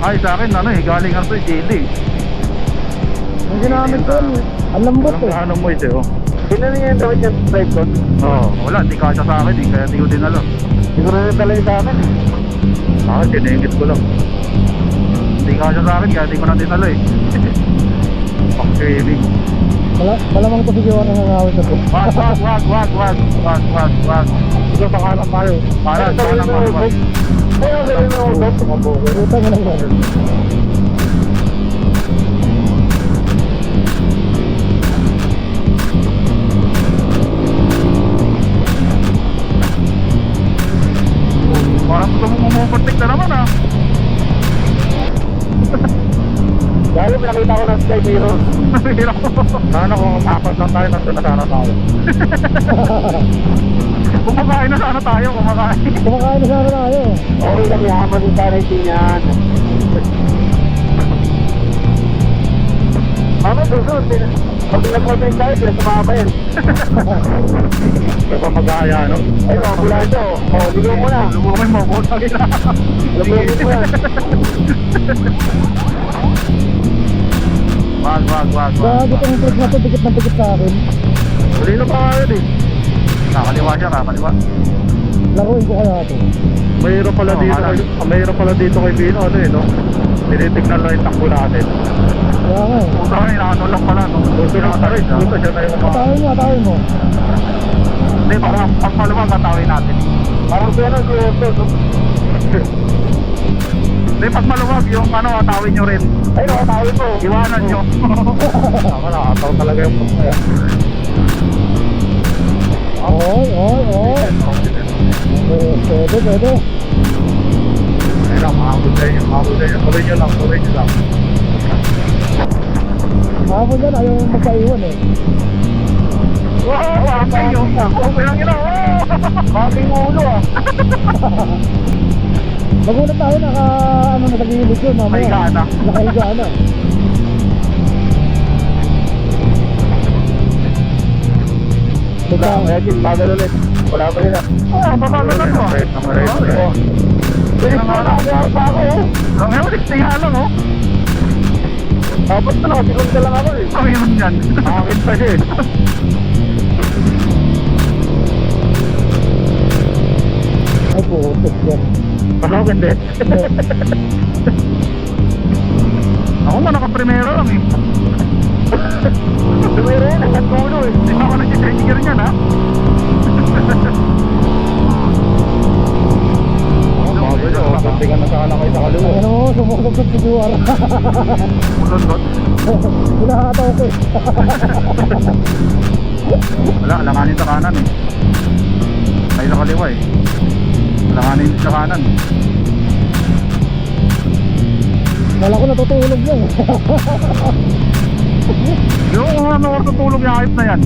Ay, sa akin, ano eh, galing ano to, jelly. Ang ginamit ko, ang lambot eh. Ano mo ito, oh. Pinano niya yung dawit niya sa drive ko? Oo, wala, di kasya sa akin eh, kaya di ko din alam. Hindi ko na nagdala yung sa akin eh. Bakit, siningit ko lang. Di kasya sa akin, kaya di ko na din alam eh. Pang-shaving. Malamang ito siguro ang nangawit na po. Wag. Ito, pakalan tayo. Pakalan tayo. Kaya ang galing na utot. Utang mo lang yan. Parang gusto mong umupatik na naman ah. Dahil pinakita ko ng Sky Hero. Hirap ko. Sana kung umapas lang tayo, nandun na sana tayo. Kumakain na sana tayo, kumakain. Kumakain na sana tayo. Okay lang yaman yung taray yan. Mama, susunod din. Pag nag-content tayo, pinasumama yan. Ito mag-aaya, no? Ay, ambulansya o. O, ligaw mo na. Lumumay mo, butang ina. Lumumay mo yan. Wag. Bago itong trip na ito, dikit na dikit sa akin. Huli na pa kayo eh. Kakaliwa siya, kakaliwa. Laruin ko kaya ito. Mayroon pala dito, mayroon pala dito kay Bino, ano eh, no? Tinitignan lang yung takbo natin. Kaya nga eh. Puta ka, inaano lang pala, no? Gusto na tayo, gusto siya tayo mga... Atawin mo. Hindi, parang pag maluwag, atawin natin. Parang siya na si Eto. Hindi, pag maluwag, yung ano, atawin nyo rin. Ay, nakatawin mo. Iwanan nyo. Tama na, ataw talaga yung pagkaya. Oy. Pwede. Ayun lang, mahabol sa inyo. Tuloy nyo lang. Hapon yan, ayaw magkaiwan eh. Wow, okay nyo. Okay lang yun, Making ulo ah. Magulat tayo, nagigilid yun mamaya. Nakahiga na. Nakahiga na. Kaya bagal ulit. Wala pa rin ah. Bagal na mo. Nakahiga pa ako eh. Ang ewan, tinga lang oh. Tapos na, nakasigunda lang ako eh. Ang ewan yan. Akin pa siya eh. Ay po, yan. Pasok hindi. Ako man naka-primero lang eh. Dumero yan, nagkatulo eh. Hindi pa ako nag-trigger niyan ha. Pagdating na sana kayo sa kaliwa. Ano, sumukog sa piguara. Mulot-lot. Pinahataw ko eh. Wala, alanganin sa kanan eh. Tayo sa kaliwa eh. Alanganin sa kanan. Wala ko natutulog yan. Yung ano matutulog yung ayos na yan.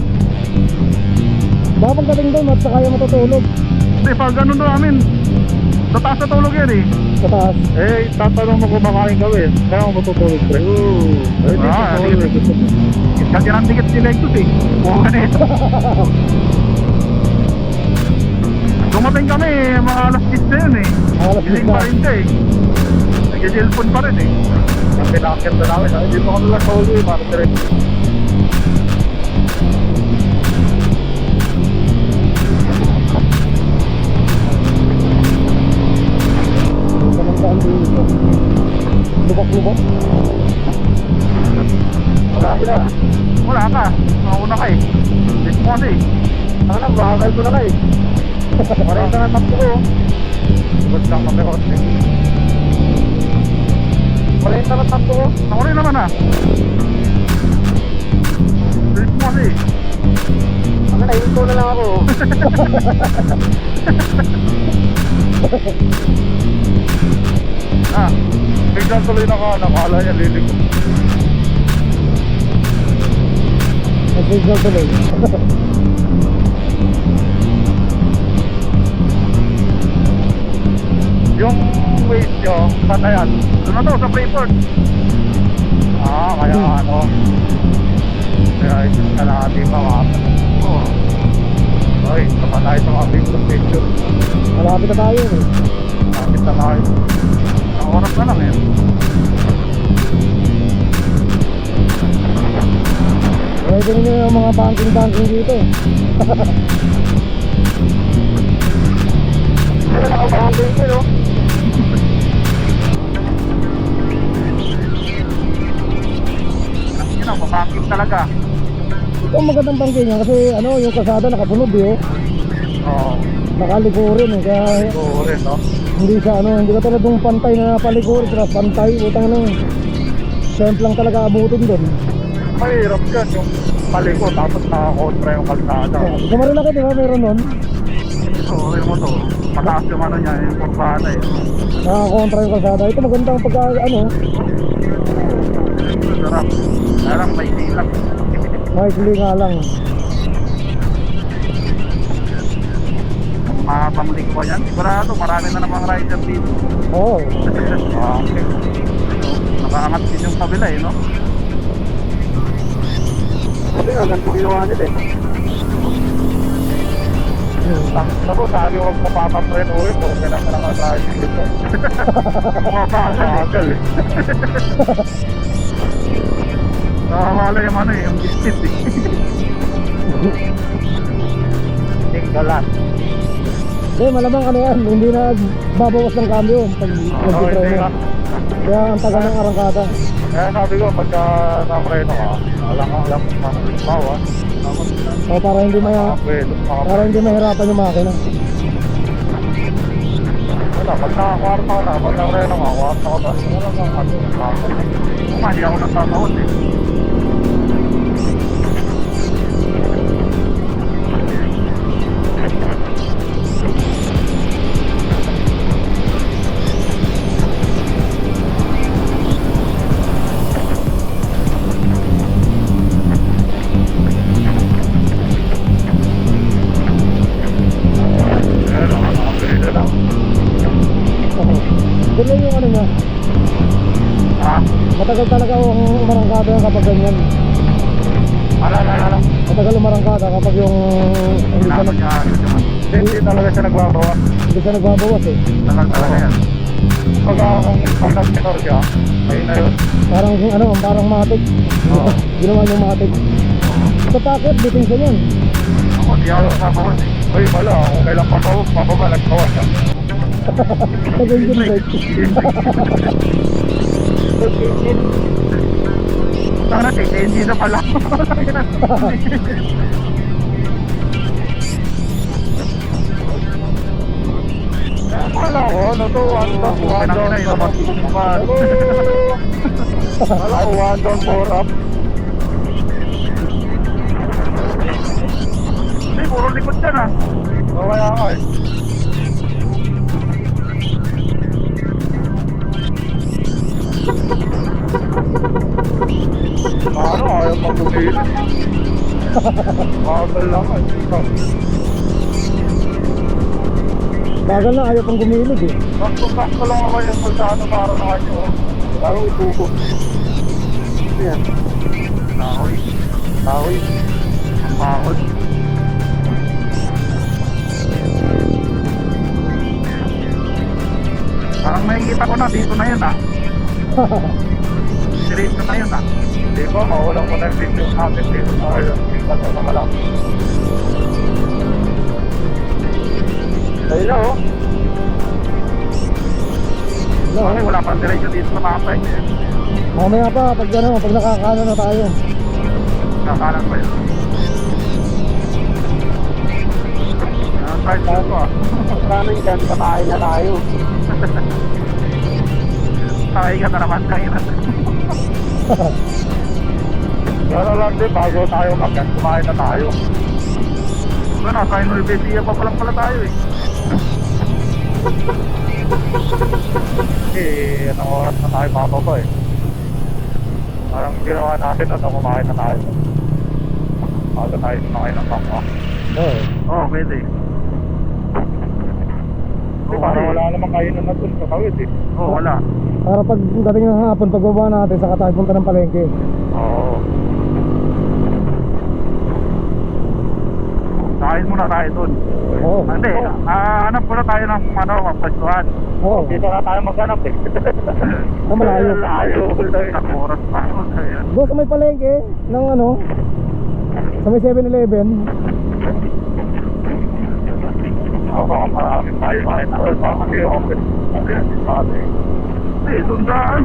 Baka pagdating doon at saka yung matutulog. Hindi, pag ganun doon namin. Sa taas na tulog yan eh. Sa taas. Eh, tatanong mo kumakain gawin. Kaya ako matutulog pre. Kasi ang dikit si Lexus eh. Buka na ito. Dumating kami mga alas 10 na yun eh. Alas 10 Gising na. pa rin siya eh. Nag-cellphone pa rin eh. Ang pinakakit na namin. Hindi mo kami lang sa ulo eh. Para direct. Kamangkaan dito. Lubak-lubak. Wala ka. Mauna ka eh. Dis mo kasi eh. Ano na, bakal ko na kayo. Maraming ka na takbo ko. Ibad lang kami ko. Maraming na takbo ko. Ako rin naman ah. Dis mo kasi eh. Ano na, hinto na lang ako. Biglang tuloy na ka. Nakala niya lilig. Nag-signal tuloy. Yung waste nyo, saan na yan? Doon na to, sa Freeport. Kaya ano. Kaya ito na natin mga ay, saka tayo sa mga picture. Malapit na tayo eh. Malapit na tayo. Isang oras na lang eh. Pwede nyo yung mga banking dito. Wala nakabanking ko no? Yun ang mabanking talaga. Ito ang magandang bangking niya kasi ano, yung kalsada nakasunod eh. Oo. Nakalikurin eh, kaya Oo rin no? hindi siya ano, hindi ka talaga yung pantay na palikurin, sila pantay, utang ano. Temp lang talaga abutin doon. Mahirap yan yung paliko tapos nakakontra yung kalsada. Sa Marilaki di ba meron nun? Oo, yun mo to. Mataas yung ano niya, yung kurbada eh. Nakakontra yung kalsada. Ito magandang pagka ano, Sarap. Sarap, may silak. maikli nga lang. Mga pamlik ko yan. Sigurado, marami na namang rider dito. Oo. Okay. Nakaangat din yung kabila eh, no? Kasi nga, ganito ginawa nila eh. Ako, sabi huwag mapapapren uwi po. Kailangan ka nakatrahin dito. Mapapakagal eh. Nakakala yung ano eh, yung biscuit eh. Tinggalan. Eh, malamang ano yan, hindi na babawas ng cambio pag Oo, nag-try hindi na. nga. Kaya ang tagal ng arangkada. Kaya sabi ko, pagka napreno ka, alam mo, bawas. O para hindi para hindi mahirapan yung makina. Wala, pag nakakwarta ka na, pag napreno ka, kwarta ka ba? Wala kang ano, hindi ako nagtatawad eh. Doon lang yung ano niya. Ha? Matagal talaga yung umarangkada yan kapag ganyan. Ala. Matagal umarangkada kapag yung hindi siya, Naman niya, hindi talaga siya nagbabawas. hindi siya nagbabawas eh. Tagal talaga yan. Pag kung nag-tenor siya, ayun na yun. Parang matik. Oo. Ginawa niyang matik. Sa packet, bitin siya yan. Ako, di ako nagbabawas eh. Uy, wala, kung kailan pababa, nagbawas siya. Nag-engine brake. Sana hindi na pala. Wala ko, ano to, one down, wala ko, one down, four up. Hindi, puro likod dyan ah. O kaya nga eh. Ano, ayaw mag-umili. Bagal lang eh. Bagal na, ayaw pang gumilig eh. Sakto lang ako yung pulsano para na kanyo. Parang utuko. Yan. Kahoy. Ang bakod. Parang nakikita ko na dito na yun ah. Diretso na yun ah. Hindi ko, mawalang ko na yung video natin dito. Ayun, tingnan ko na lang. Ayun na oh. Bakit wala pang diretso dito sa mapa eh. Mamaya pa, pag nakakana na tayo. Kakalan pa yun. Try tayo ko ah. Maraming dyan, kakain na tayo. Sakay ka na naman kayo na. Pero lang din, bago tayo magyan, kumain na tayo. So, nasa Inulvesia pa palang pala tayo eh. Eh, anong oras na tayo bababa eh. Parang ginawa natin at kumain na tayo. Bago tayo kumain ng bangka. Oo. Oo, pwede. Parang wala namang kainan na dun sa tawid eh. Oo, wala. Para pag dating ng hapon, pagbaba natin, saka tayo punta ng palengke. Oo. Kain muna tayo dun. Oo. Hindi, hanap muna tayo ng mapagsuhan. Oo. Dito na tayo maghanap eh. Malayo. Malayo. Isang oras pa. Doon sa may palengke ng sa may 7-Eleven. Baka maraming tayo makita. Baka kasi okay. Hindi, sundaan.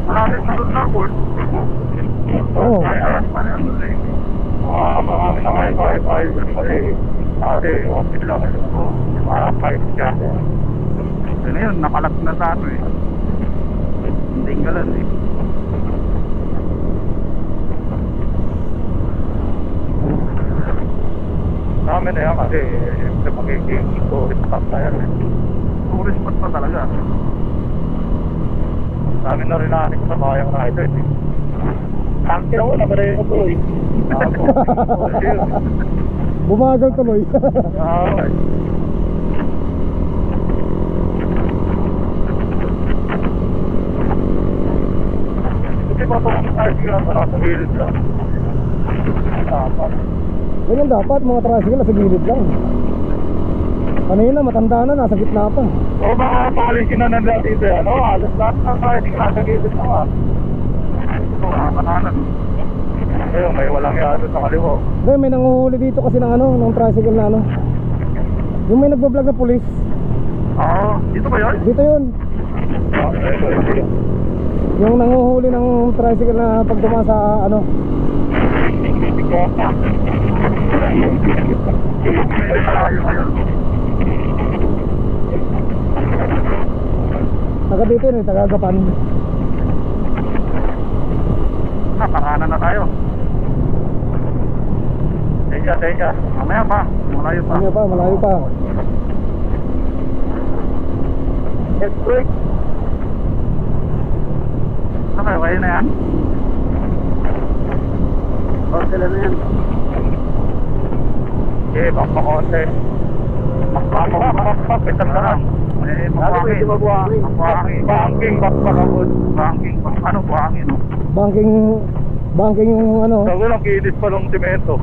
Maraming sundaan ko. Oo. Marami na kayo tayo. Kasi okay lang. Parang kahit siya. Ano yun, nakalat na sa ano eh. Hindi galan eh. Namin na yan kasi siyempre magiging tourist spot na yan eh. Tourist spot pa talaga. Namin na rin naanik sa bayang rider eh. Tangkin ako na rin ito eh. Bumagal tuloy. Okay. Kasi ba ito tayo sila sa gilid lang? Dapat. Ganyan dapat, mga tricycle nasa gilid lang. Kanina, matanda na, nasa gitna pa. O baka palisin na nandang dito yan. O, alas lahat ng tricycle nasa gilid na nga. Ito, kanan. Ayun, may walang yado sa kaliwa. Hindi, may nanguhuli dito kasi ng tricycle na yung may nagbablog na pulis. Oo, dito ba yun? Dito yun. Yung nanguhuli ng tricycle na pag duma sa taga dito yun, taga Gapan. Nakakanan na tayo. Teka. Mamaya pa. Malayo pa. Malayo pa. Let's break. Okay, kayo na yan? Sila na yan. Okay, baka konti. Pitan ka lang. Mabuhangin. Banking, bakbakabot. Banking, ano buhangin? Banking yung Sabi lang, kinis pa ng simento.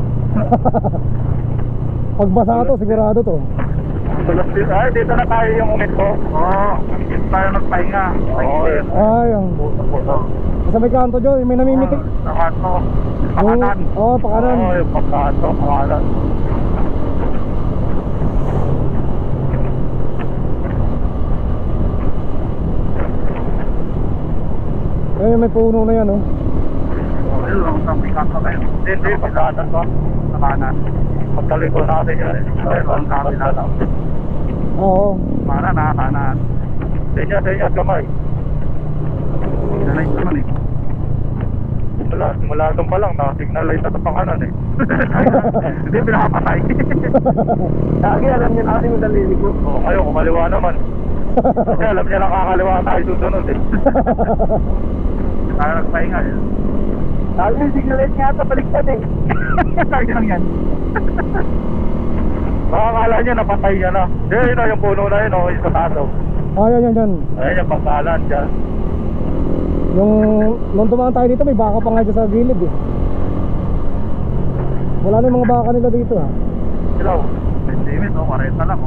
Pagbasa to, sigurado to. Ay, dito na tayo yung umit ko. Oo, dito tayo nagpahinga. Ay, sa may kanto dyan, may namimitik. Sa kanto. Pakanan. Pakanan. Oo, yung pagkanto, pakanan. May puno na yan, Ayun lang, sa may kanto tayo. Hindi, pagkanan to. Sa kanan. Pagkalikon natin yan. Ayun lang, kami na lang. Oo. Mana na, kanan. Denya, kamay. Signalize naman eh. Mula doon pa lang, na-signalize na ito pa kanan eh. Hindi, pinakapatay. Lagi, alam niya natin yung dalili ko. Oo, kayo, kumaliwa naman. Kasi alam niya lang kakaliwa tayo susunod eh. Tayo nagpahinga eh. Lagi yung signalize nga ito, baliktad eh. Lagi lang yan. Baka akala niya napatay niya na. Yun na yung puno na yun, yung sa taso. Yan. Ayan yung pagkalan dyan. Nung tumaan tayo dito, may baka pa nga dyan sa gilid eh. Wala na yung mga baka nila dito Hello, may limit 40 lang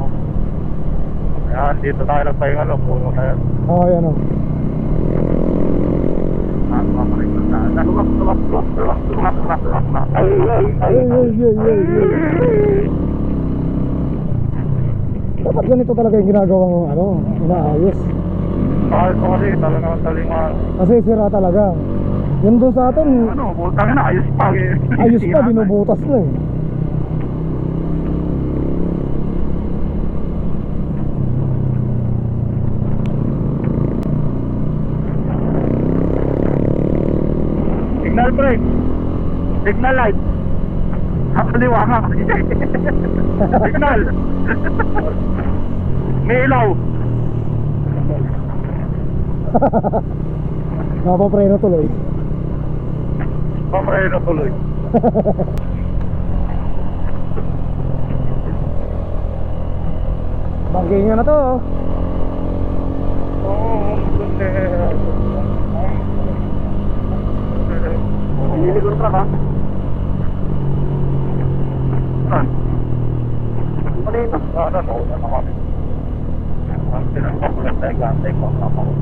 Ayan, dito tayo nagpahinga puno na yan. Yan Dapat ganito talaga yung ginagawang inaayos. Kasi talagang talingan. Kasi sira talaga. Yun doon sa atin, Butang na, ayos pa ayos pa, binubutas na eh. Signal brake, signal light. Kaliwa nga. Signal. May ilaw. Napapreno tuloy. Papreno tuloy. Bangkingan na to. Niligon ka ba? Saan? Ano yun? Gantay ko ang papa ko.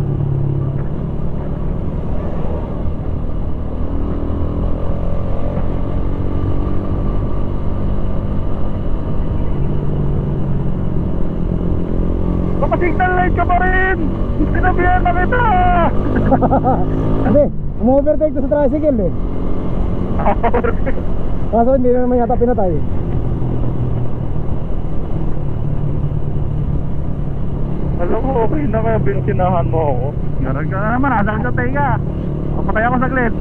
Kapasignal light ka pa rin! Sinabihan na kita! Hindi, umu-overtake to sa tricycle eh. Kaso hindi na naman yata pinatay. Alam mo, okay na kaya binsinahan mo ako. Garag ka na naman, asal ka tayo ka. Papatay ako saglit.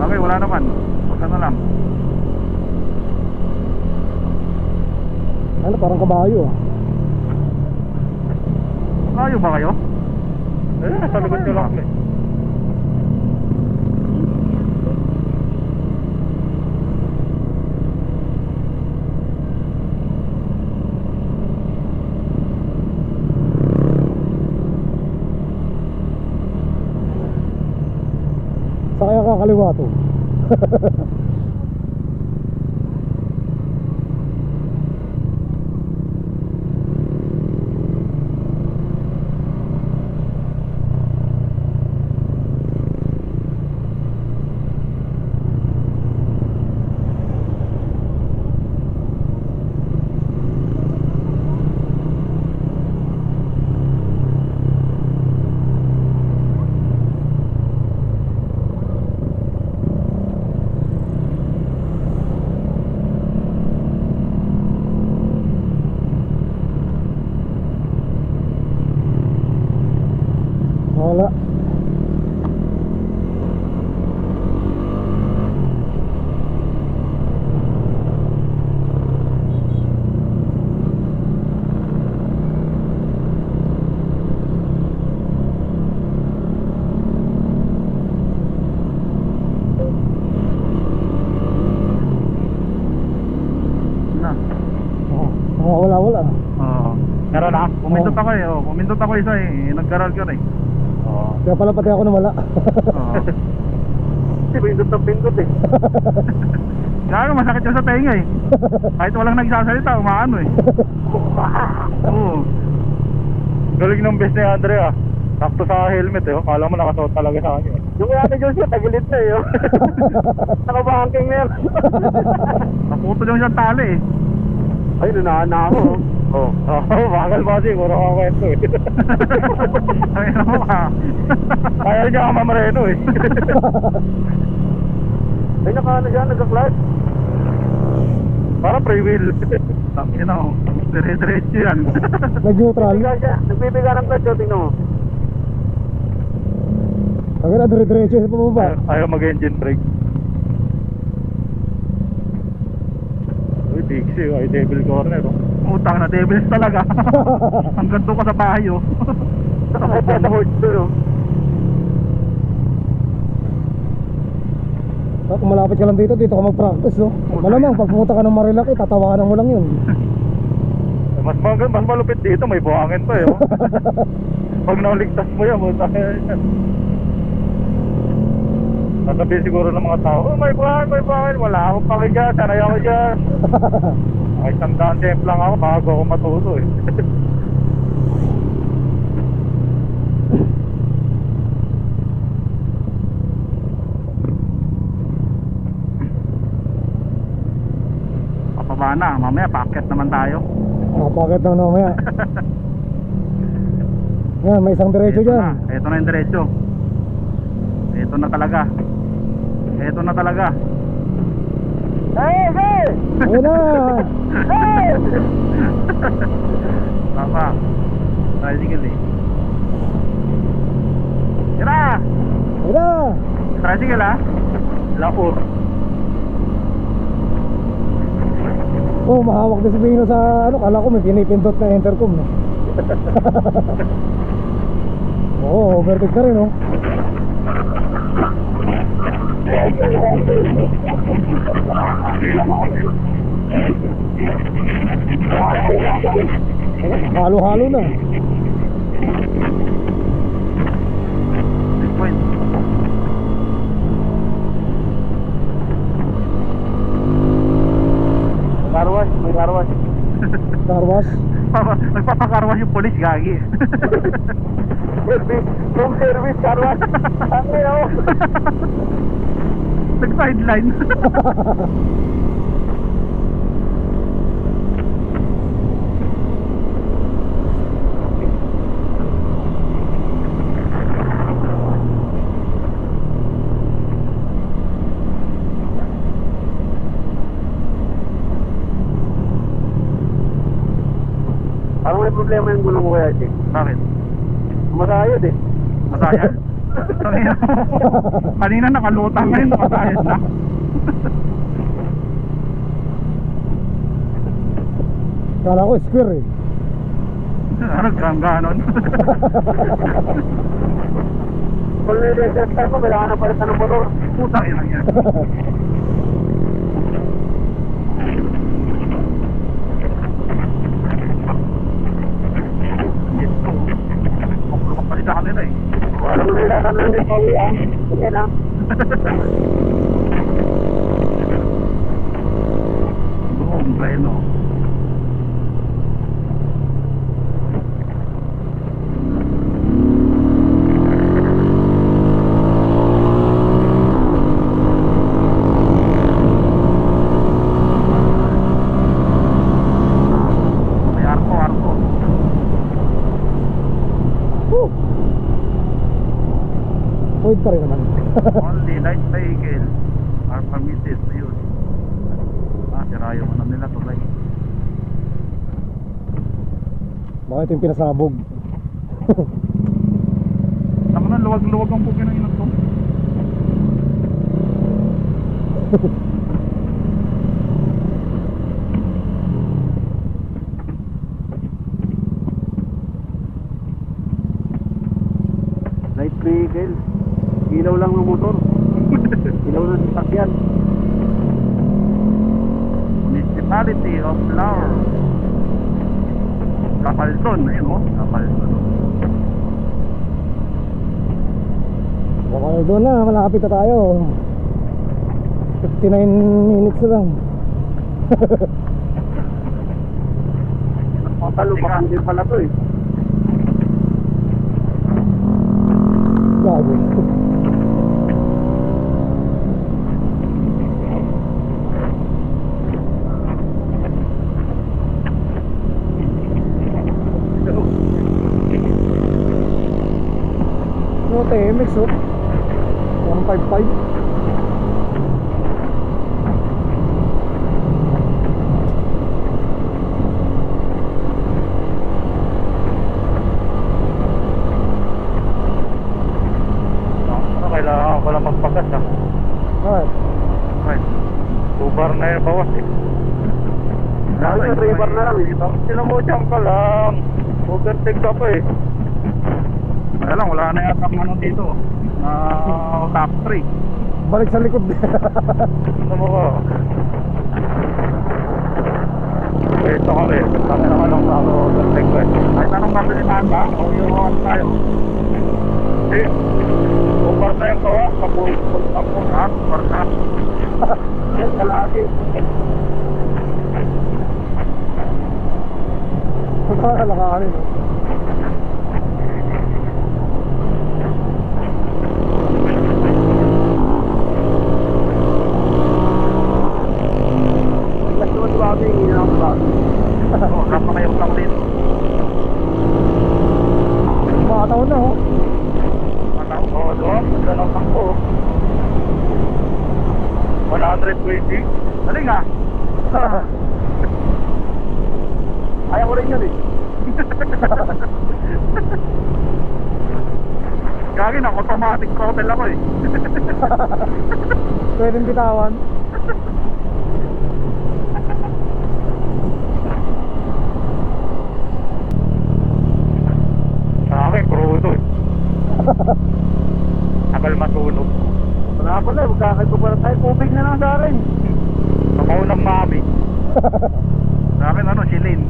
Okay, wala naman. Huwag ka na lang. Ano, parang kabayo ah. Layo ba kayo? Sa likod ko lang eh. Sa kaya kakaliwa to. Wala. Na. Wala. Oo. Meron na? Pumindot ako eh. Oh. Pumindot ako isa eh. Naggarag ka eh. Oo. Kaya pala pati ako nawala. Oo. Pindot na pindot eh. Kaya masakit yung sa tenga eh. Kahit walang nagsasalita, umaano eh. Oo. Galing ng best ni Andre ah. Sakto sa helmet eh. Kala mo nakasuot talaga sa akin. Yung kaya ni Joshua, tagilit na eh. Nakabangking na yan. Naputol yung isang tali eh. Ay, nanaan na ako. Oo. Oo, bakal ba siya? Puro ka kwento eh. Ay, ano ka? Kaya niya ka mamareno eh. Ay, naka-ano siya, nagka-clutch. Parang pre-wheel. Tangin na oh. Dire-diretso yan. Nag-neutral. Nagbibiga ng clutch, tingnan mo. Kaya na dire-diretso sa pababa. Ayaw mag-engine brake. Uy, Dixie, ay devil corner oh. Utang na devils talaga. Hanggang doon ka sa bahay oh. Nakakaya sa horse doon oh. Kung malapit ka lang dito ka mag-practice no. Malamang pag pumunta ka ng Marilaki, tatawanan mo lang yun. Mas malupit dito, may buhangin pa eh oh. Pag nauligtas mo yan, buta yan. Sasabihin siguro ng mga tao, oh, may buhangin, wala akong pakigyan, sanay ako dyan. Ay, sandaan temp lang ako bago ako matuto eh. Papaba na, mamaya packet naman tayo. Bakit na mamaya? Yan, may isang diretso Ito dyan. na, ito na yung diretso. Ito na talaga. Ito na talaga. Hey! Ayun na! Hey! Papa, tricycle eh. Tira! Ayun na! Tricycle ah. Laur. Oh, mahawak na si Bino sa ano, kala ko may pinipindot na intercom no? Oo, overtake ka rin oh. Halo-halo na. Point. May carwash. Car wash. Nagpapakarwas yung polis, gagi. Service, room service, karwas. Sabi ako. Nag-sideline. Parang may problema yung gulong ko kaya, Jake. Bakit? Masayad eh. Masayad? Kanina nakalutang, ngayon nakasayad na. Kala ko square eh. Ano, ganon? Kung nire-test time ko, kailangan na palitan ng motor. Putang ina yan. Ito. Makulong pa rin sa kanila eh. Walang nilatan ng dito. Sige na. Buong pleno. May arko. Woo! Void pa rin naman. Only light vehicle are permitted to use. Sirayo mo na nila tulay. Bakit yung pinasabog? Tama na, luwag-luwag ang bukin ng inat ko. Light vehicle. Ilaw lang ng motor. Ilaw ng sasakyan. Municipality of Laur. Kapalson, ayun mo, Kapalson. Baka doon na, malapit na tayo. 59 minutes na lang. Matalupakan din pala to eh. Gago. No, TMX oh. 155. Ano, kailangan ko lang magpagas ha. Alright. Right. 2 bar na yung bawas eh. Lalo yung 3 bar na lang eh. Sila mo dyan ka lang. Overtake ka pa eh. Kaya lang, wala na yata ang ano dito. Top 3. Balik sa likod. Ano mo ko? Ito kami. Kami naman ang ako overtake ko eh. Ay, tanong mabilisaan ba? O yung ano tayo? Eh, 2 bar na yung bawas. Kapulpultak ko. Ha? Parta. Yan kalaki. Nakakanin oh. Gusto mo diba kami yung ginawang bago? Oo, napakayok lang dito. Makataon na oh. Mataw. Oo, doon. Ganda ng takbo. 120. Dali nga. Ayaw ko rin yun eh. Gagi na, automatic throttle ako eh. Pwedeng bitawan. Sa akin, crudo eh. Tagal matulog. Wala pala eh, magkakaito pala tayo. Tubig na lang sa akin. Nakaunang mami. Sa akin ano, silin.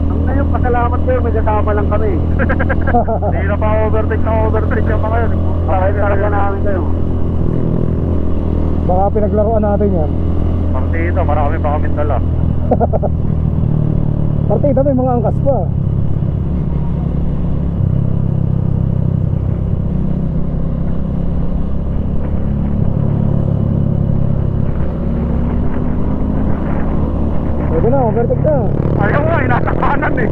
Ang ngayon, pasalamat ko may kasama lang kami. Hindi na pa ako overtake yung mga yun. Sakay talaga namin kayo. Baka pinaglaruan natin yan. Pag dito, marami pa kami dala. Partida may mga angkas pa. Pwede na, overtake na. Ayaw nga, nasa kanan eh.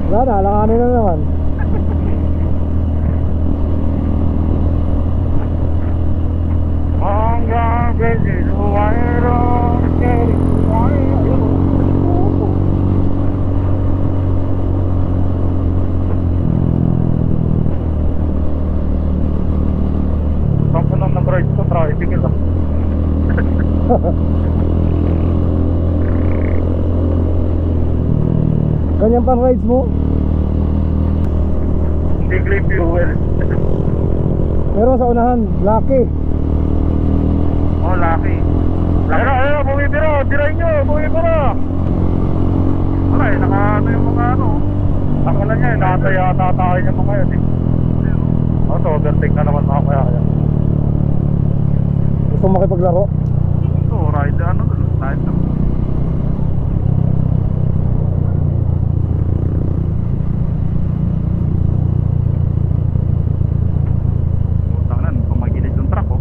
Wala na, alanganin na naman. Hanggang busy, mayroon Saan ko nang nag-ride ko, tricycle lang. Ganyan pang rides mo? Hindi clean fuel. Meron sa unahan, Lucky. Oh, lucky. Ayun, bumibira, tirahin nyo, bumibira. Wala eh, naka ano yung mga ano. Ang alam niya, natatakin yung mga yun eh. O, so overtake na naman mamaya yan. Gusto mo makipaglaro? Ito, ride ano, ride lang. Tangan, pumagilid yung truck oh.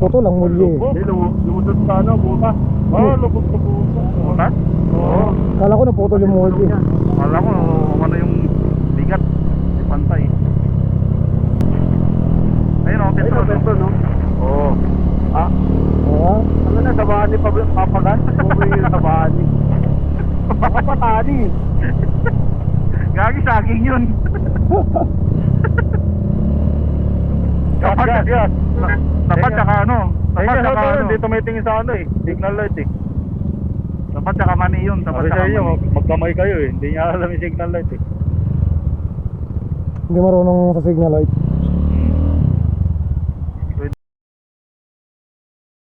Toto lang muli. Hindi, lumusot sa ano, butas. Oo, lubog sa butas. Butas? Oo. Kala ko na putol yung muli. Wala ko, ano yung bigat. Yung pantay. Ayun o, petrol no? Oo. Ah, Oo. ano na, tabahan ni Papagan? Bumili yung tabahan ni. Papatani. Gagi saging yun. Gas, gas. Dapat tsaka ano? Dapat Ayun, tsaka ano, ano? dito may tingin sa ano eh. Signal light eh. Dapat tsaka mani yun. Dapat Sabi tsaka sa inyo, mani. magkamay kayo eh. Hindi niya alam yung signal light eh. Hindi marunong sa signal light.